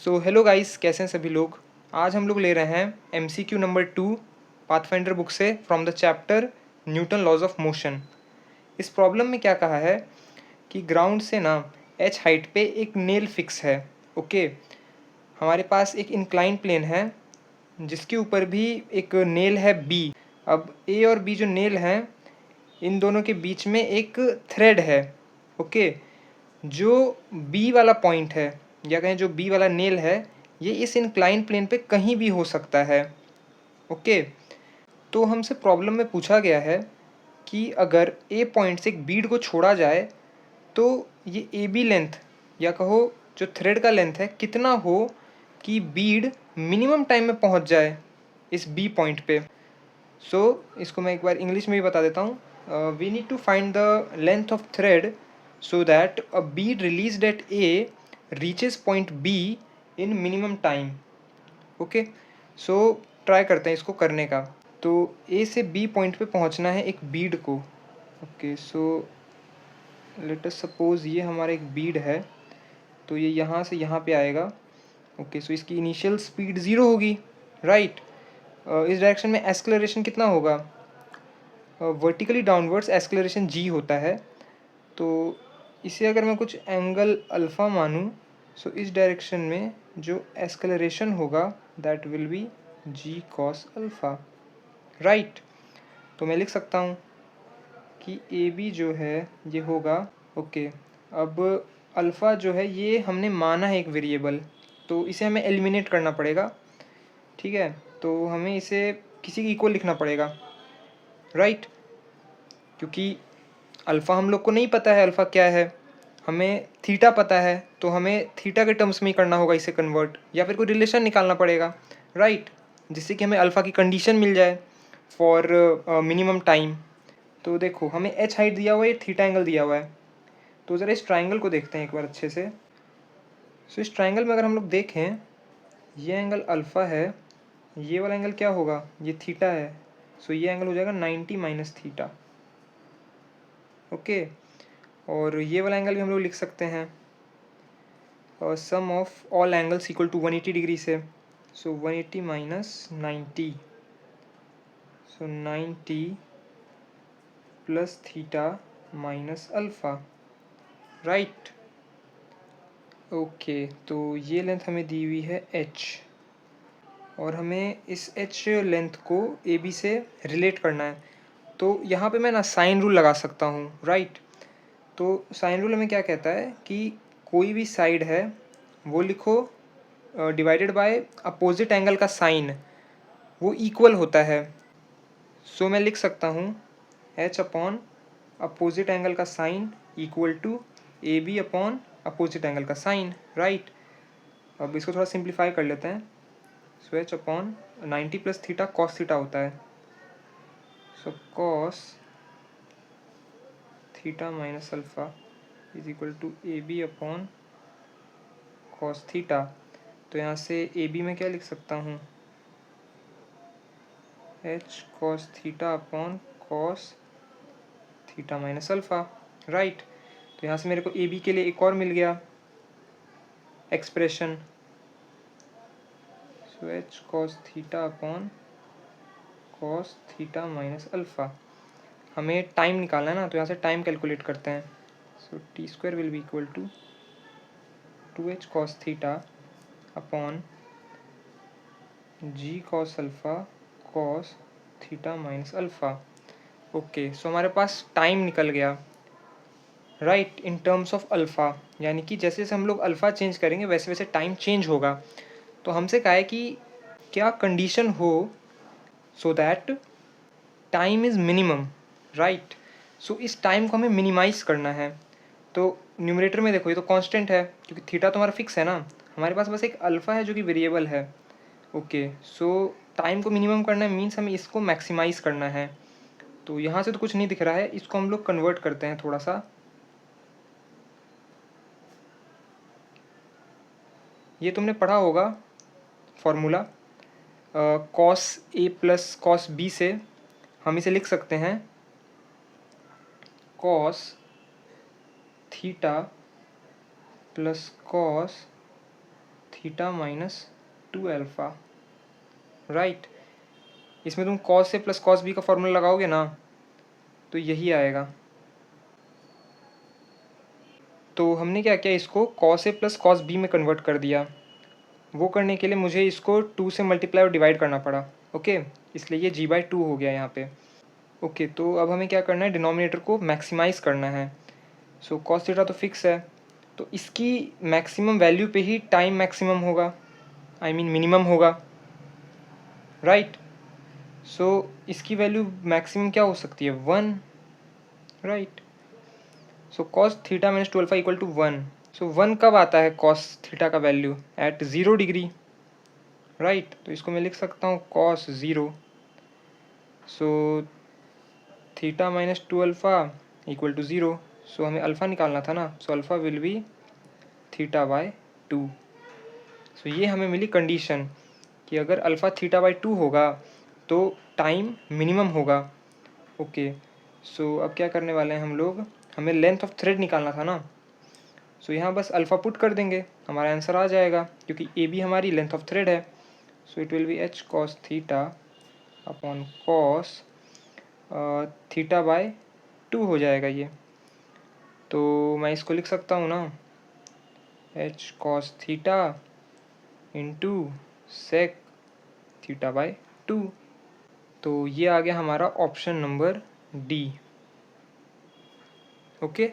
So hello guys, कैसे हैं सभी लोग। आज हम लोग ले रहे हैं MCQ नंबर 2 पाथफाइंडर बुक से from the chapter Newton laws of motion. इस प्रॉब्लम में क्या कहा है कि ग्राउंड से ना h हाइट पे एक नेल फिक्स है। ओके, हमारे पास एक इंक्लाइन प्लेन है जिसके ऊपर भी एक नेल है b। अब a और b जो नेल हैं, इन दोनों के बीच में एक थ्रेड है। ओके, जो बी वाला पॉइंट है या कहें जो बी वाला नेल है, ये इस इंक्लाइन प्लेन पे कहीं भी हो सकता है। ओके, तो हमसे प्रॉब्लम में पूछा गया है कि अगर ए पॉइंट से एक बीड को छोड़ा जाए तो ये ए बी लेंथ या कहो जो थ्रेड का लेंथ है कितना हो कि बीड मिनिमम टाइम में पहुंच जाए इस बी पॉइंट पे। सो इसको मैं एक बार इंग्लिश में भी बता देता हूँ। We need to find the length of thread so that a bead released at A reaches point B in minimum time। Okay, so try करते हैं इसको करने का। तो A से B पॉइंट पे पहुंचना है एक बीड को। Okay, so let us suppose ये हमारा एक बीड है, तो ये यहाँ से यहाँ पे आएगा। ओके, सो इसकी इनिशियल स्पीड 0 होगी, राइट। इस डायरेक्शन में एक्सेलरेशन कितना होगा? वर्टिकली डाउनवर्ड्स एक्सेलरेशन g होता है। तो इसे अगर मैं कुछ एंगल अल्फ़ा मानूँ, सो इस डायरेक्शन में जो एक्सेलरेशन होगा that will be g cos alpha, right. तो मैं लिख सकता हूँ कि ए बी जो है ये होगा। ओके, अब अल्फ़ा जो है ये हमने माना है एक वेरिएबल, तो इसे हमें एलिमिनेट करना पड़ेगा। ठीक है, तो हमें इसे किसी के इक्वल लिखना पड़ेगा, राइट। क्योंकि अल्फ़ा हम लोग को नहीं पता है अल्फ़ा क्या है, हमें थीटा पता है, तो हमें थीटा के टर्म्स में ही करना होगा इसे कन्वर्ट, या फिर कोई रिलेशन निकालना पड़ेगा, राइट, जिससे कि हमें अल्फ़ा की कंडीशन मिल जाए फॉर मिनिमम टाइम। तो देखो हमें एच हाइट दिया हुआ है, थीटा एंगल दिया हुआ है। तो ज़रा इस ट्राइंगल को देखते हैं एक बार अच्छे से। सो इस ट्राइंगल में अगर हम लोग देखें, ये एंगल अल्फ़ा है, ये वाला एंगल क्या होगा? ये थीटा है। सो ये एंगल हो जाएगा 90 माइनस थीटा। ओके, और ये वाला एंगल भी हम लोग लिख सकते हैं sum of all angles equal to 180 degree से। So 180 minus 90, so 90 plus theta minus alpha, right. Okay, तो ये लेंथ हमें दी हुई है h, और हमें इस h लेंथ को ए बी से रिलेट करना है। तो यहाँ पे मैं ना साइन रूल लगा सकता हूँ, राइट। तो साइन रूल हमें क्या कहता है कि कोई भी साइड है वो लिखो डिवाइडेड बाय अपोजिट एंगल का साइन, वो इक्वल होता है। सो मैं लिख सकता हूँ h अपॉन अपोजिट एंगल का sine equal to A B upon opposite angle का साइन, राइट। अब इसको थोड़ा सिंप्लीफाई कर लेते हैं। So h upon 90 plus theta cos theta होता है। So cos theta minus alpha is equal to A B upon cos theta. तो यहाँ से ए बी में क्या लिख सकता हूँ? h cos theta upon cos theta minus alpha, right. तो यहाँ से मेरे को ए बी के लिए एक और मिल गया एक्सप्रेशन। सो h cos theta upon cos theta minus alpha. हमें टाइम निकालना है ना, तो यहाँ से टाइम कैलकुलेट करते हैं। So T square will be equal to 2h cos theta upon g cos alpha cos theta minus alpha. Okay, so हमारे पास टाइम निकल गया, right, in terms of alpha. यानी कि जैसे जैसे हम लोग अल्फ़ा चेंज करेंगे वैसे वैसे टाइम चेंज होगा। तो हमसे कहा है कि क्या कंडीशन हो so that time is minimum, right. So इस टाइम को हमें मिनिमाइज़ करना है। तो न्यूमरेटर में देखो ये तो कांस्टेंट है क्योंकि थीटा तो हमारा फिक्स है ना, हमारे पास बस एक अल्फ़ा है जो कि वेरिएबल है। ओके, सो टाइम को मिनिमम करना है मीन्स हमें इसको मैक्सिमाइज़ करना है। तो यहाँ से तो कुछ नहीं दिख रहा है, इसको हम लोग कन्वर्ट करते हैं थोड़ा सा। ये तुमने पढ़ा होगा formula cos A plus cos B से। हम इसे लिख सकते हैं cos theta plus cos theta minus 2 alpha, right. इसमें तुम कॉस से प्लस कॉस बी का फॉर्मूला लगाओगे ना तो यही आएगा। तो हमने क्या किया, इसको cos A plus cos B में कन्वर्ट कर दिया। वो करने के लिए मुझे इसको 2 से मल्टीप्लाई और डिवाइड करना पड़ा, ओके। इसलिए ये g/2 हो गया यहाँ पे, ओके। तो अब हमें क्या करना है, डिनोमिनेटर को मैक्सिमाइज़ करना है। सो कॉस थीटा तो फिक्स है, तो इसकी मैक्सिमम वैल्यू पे ही टाइम मैक्सिमम होगा, आई मीन मिनिमम होगा, राइट। सो इसकी वैल्यू मैक्सिमम क्या हो सकती है, 1, right. So cos theta minus 2 alpha equal to 1। So 1 कब आता है कॉस थीटा का वैल्यू, एट 0 डिग्री, राइट। तो इसको मैं लिख सकता हूँ cos 0। So theta minus 2 alpha equal to 0। So हमें अल्फ़ा निकालना था ना, so alpha will be θ/2। So ये हमें मिली कंडीशन कि अगर अल्फ़ा θ/2 होगा तो टाइम मिनिमम होगा, ओके। सो अब क्या करने वाले हैं हम लोग, हमें लेंथ ऑफ थ्रेड निकालना था ना। सो यहाँ बस अल्फ़ा पुट कर देंगे, हमारा आंसर आ जाएगा, क्योंकि ए बी हमारी लेंथ ऑफ थ्रेड है। So it will be h cos theta upon cos θ/2 हो जाएगा ये। तो मैं इसको लिख सकता हूँ ना, h cos theta into sec θ/2। तो ये आ गया हमारा ऑप्शन नंबर डी, ओके।